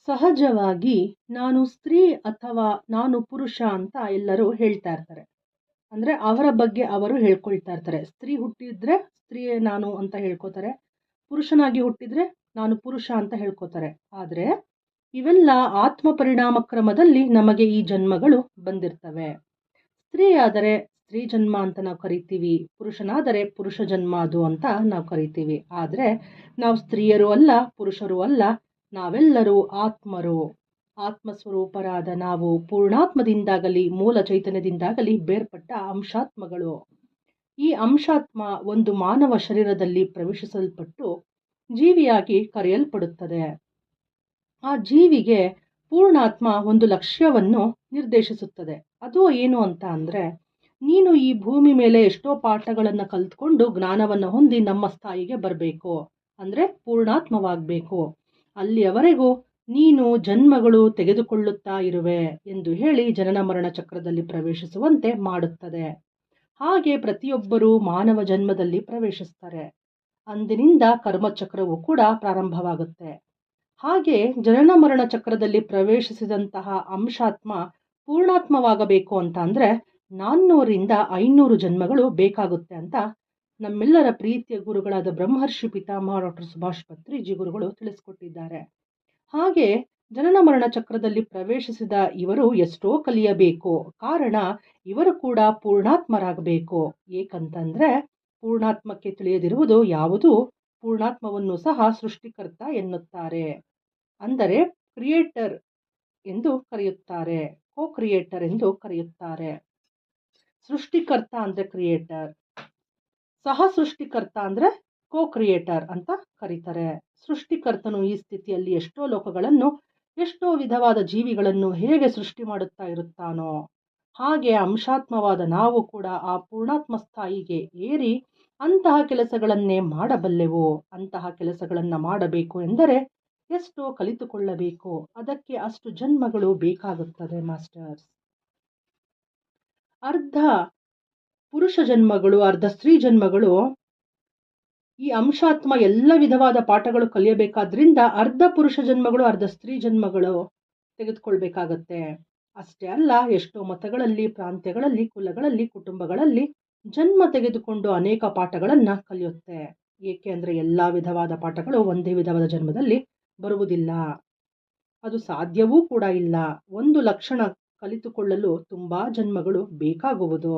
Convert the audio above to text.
ಸಹಜವಾಗಿ ನಾನು ಸ್ತ್ರೀ ಅಥವಾ ನಾನು ಪುರುಷ ಅಂತ ಎಲ್ಲರೂ ಹೇಳ್ತಾ ಇರ್ತಾರೆ. ಅಂದ್ರೆ ಅವರ ಬಗ್ಗೆ ಅವರು ಹೇಳ್ಕೊಳ್ತಾ ಇರ್ತಾರೆ. ಸ್ತ್ರೀ ಹುಟ್ಟಿದ್ರೆ ಸ್ತ್ರೀಯೇ ನಾನು ಅಂತ ಹೇಳ್ಕೊತಾರೆ. ಪುರುಷನಾಗಿ ಹುಟ್ಟಿದ್ರೆ ನಾನು ಪುರುಷ ಅಂತ ಹೇಳ್ಕೊತಾರೆ. ಆದ್ರೆ ಇವೆಲ್ಲ ಆತ್ಮ ಪರಿಣಾಮ ಕ್ರಮದಲ್ಲಿ ನಮಗೆ ಈ ಜನ್ಮಗಳು ಬಂದಿರ್ತವೆ. ಸ್ತ್ರೀ ಆದರೆ ಸ್ತ್ರೀ ಜನ್ಮ ಅಂತ ನಾವು ಕರಿತೀವಿ, ಪುರುಷನಾದರೆ ಪುರುಷ ಜನ್ಮ ಅದು ಅಂತ ನಾವು ಕರಿತೀವಿ. ಆದ್ರೆ ನಾವು ಸ್ತ್ರೀಯರು ಅಲ್ಲ, ಪುರುಷರು ಅಲ್ಲ, ನಾವೆಲ್ಲರೂ ಆತ್ಮರು. ಆತ್ಮಸ್ವರೂಪರಾದ ನಾವು ಪೂರ್ಣಾತ್ಮದಿಂದಾಗಲಿ ಮೂಲ ಚೈತನ್ಯದಿಂದಾಗಲಿ ಬೇರ್ಪಟ್ಟ ಅಂಶಾತ್ಮಗಳು. ಈ ಅಂಶಾತ್ಮ ಒಂದು ಮಾನವ ಶರೀರದಲ್ಲಿ ಪ್ರವೇಶಿಸಲ್ಪಟ್ಟು ಜೀವಿಯಾಗಿ ಕರೆಯಲ್ಪಡುತ್ತದೆ. ಆ ಜೀವಿಗೆ ಪೂರ್ಣಾತ್ಮ ಒಂದು ಲಕ್ಷ್ಯವನ್ನು ನಿರ್ದೇಶಿಸುತ್ತದೆ. ಅದು ಏನು ಅಂತ ಅಂದ್ರೆ, ನೀನು ಈ ಭೂಮಿ ಮೇಲೆ ಎಷ್ಟೋ ಪಾಠಗಳನ್ನು ಕಲ್ತ್ಕೊಂಡು ಜ್ಞಾನವನ್ನು ಹೊಂದಿ ನಮ್ಮ ಸ್ಥಾಯಿಗೆ ಬರಬೇಕು, ಅಂದ್ರೆ ಪೂರ್ಣಾತ್ಮವಾಗಬೇಕು. ಅಲ್ಲಿಯವರೆಗೂ ನೀನು ಜನ್ಮಗಳು ತೆಗೆದುಕೊಳ್ಳುತ್ತಾ ಇರುವೆ ಎಂದು ಹೇಳಿ ಜನನ ಮರಣ ಚಕ್ರದಲ್ಲಿ ಪ್ರವೇಶಿಸುವಂತೆ ಮಾಡುತ್ತದೆ. ಹಾಗೆ ಪ್ರತಿಯೊಬ್ಬರೂ ಮಾನವ ಜನ್ಮದಲ್ಲಿ ಪ್ರವೇಶಿಸ್ತಾರೆ. ಅಂದಿನಿಂದ ಕರ್ಮಚಕ್ರವು ಕೂಡ ಪ್ರಾರಂಭವಾಗುತ್ತೆ. ಹಾಗೆ ಜನನ ಮರಣ ಚಕ್ರದಲ್ಲಿ ಪ್ರವೇಶಿಸಿದಂತಹ ಅಂಶಾತ್ಮ ಪೂರ್ಣಾತ್ಮವಾಗಬೇಕು ಅಂತ ಅಂದ್ರೆ 400ರಿಂದ 500 ಜನ್ಮಗಳು ಬೇಕಾಗುತ್ತೆ ಅಂತ ನಮ್ಮೆಲ್ಲರ ಪ್ರೀತಿಯ ಗುರುಗಳಾದ ಬ್ರಹ್ಮರ್ಷಿ ಪಿತಾಮಹ ಡಾಕ್ಟರ್ ಸುಭಾಷ್ ಪತ್ರಿಜಿ ಗುರುಗಳು ತಿಳಿಸ್ಕೊಟ್ಟಿದ್ದಾರೆ. ಹಾಗೆ ಜನನ ಮರಣ ಚಕ್ರದಲ್ಲಿ ಪ್ರವೇಶಿಸಿದ ಇವರು ಎಷ್ಟೋ ಕಲಿಯಬೇಕು. ಕಾರಣ ಇವರು ಕೂಡ ಪೂರ್ಣಾತ್ಮರಾಗಬೇಕು. ಏಕಂತಂದ್ರೆ ಪೂರ್ಣಾತ್ಮಕ್ಕೆ ತಿಳಿಯದಿರುವುದು ಯಾವುದು? ಪೂರ್ಣಾತ್ಮವನ್ನು ಸಹ ಸೃಷ್ಟಿಕರ್ತ ಎನ್ನುತ್ತಾರೆ. ಅಂದರೆ ಕ್ರಿಯೇಟರ್ ಎಂದು ಕರೆಯುತ್ತಾರೆ, ಕೋ ಕ್ರಿಯೇಟರ್ ಎಂದು ಕರೆಯುತ್ತಾರೆ. ಸೃಷ್ಟಿಕರ್ತ ಅಂದ್ರೆ ಕ್ರಿಯೇಟರ್, ಸಹ ಸೃಷ್ಟಿಕರ್ತ ಅಂದ್ರೆ ಕೋ ಕ್ರಿಯೇಟರ್ ಅಂತ ಕರೀತಾರೆ. ಸೃಷ್ಟಿಕರ್ತನು ಈ ಸ್ಥಿತಿಯಲ್ಲಿ ಎಷ್ಟೋ ಲೋಕಗಳನ್ನು, ಎಷ್ಟೋ ವಿಧವಾದ ಜೀವಿಗಳನ್ನು ಹೇಗೆ ಸೃಷ್ಟಿ ಮಾಡುತ್ತಾ ಇರುತ್ತಾನೋ ಹಾಗೆ ಅಂಶಾತ್ಮವಾದ ನಾವು ಕೂಡ ಆ ಪೂರ್ಣಾತ್ಮ ಸ್ಥಾಯಿಗೆ ಏರಿ ಅಂತಹ ಕೆಲಸಗಳನ್ನೇ ಮಾಡಬಲ್ಲೆವು. ಅಂತಹ ಕೆಲಸಗಳನ್ನ ಮಾಡಬೇಕು ಎಂದರೆ ಎಷ್ಟೋ ಕಲಿತುಕೊಳ್ಳಬೇಕು. ಅದಕ್ಕೆ ಅಷ್ಟು ಜನ್ಮಗಳು ಬೇಕಾಗುತ್ತದೆ ಮಾಸ್ಟರ್ಸ್. ಅರ್ಧ ಪುರುಷ ಜನ್ಮಗಳು, ಅರ್ಧ ಸ್ತ್ರೀ ಜನ್ಮಗಳು. ಈ ಅಂಶಾತ್ಮ ಎಲ್ಲ ವಿಧವಾದ ಪಾಠಗಳು ಕಲಿಯಬೇಕಾದ್ರಿಂದ ಅರ್ಧ ಪುರುಷ ಜನ್ಮಗಳು, ಅರ್ಧ ಸ್ತ್ರೀ ಜನ್ಮಗಳು ತೆಗೆದುಕೊಳ್ಬೇಕಾಗತ್ತೆ. ಅಷ್ಟೇ ಅಲ್ಲ, ಎಷ್ಟೋ ಮತಗಳಲ್ಲಿ, ಪ್ರಾಂತ್ಯಗಳಲ್ಲಿ, ಕುಲಗಳಲ್ಲಿ, ಕುಟುಂಬಗಳಲ್ಲಿ ಜನ್ಮ ತೆಗೆದುಕೊಂಡು ಅನೇಕ ಪಾಠಗಳನ್ನ ಕಲಿಯುತ್ತೆ. ಏಕೆ ಅಂದ್ರೆ ಎಲ್ಲಾ ವಿಧವಾದ ಪಾಠಗಳು ಒಂದೇ ವಿಧವಾದ ಜನ್ಮದಲ್ಲಿ ಬರುವುದಿಲ್ಲ. ಅದು ಸಾಧ್ಯವೂ ಕೂಡ ಇಲ್ಲ. ಒಂದು ಲಕ್ಷಣ ಕಲಿತುಕೊಳ್ಳಲು ತುಂಬಾ ಜನ್ಮಗಳು ಬೇಕಾಗುವುದು.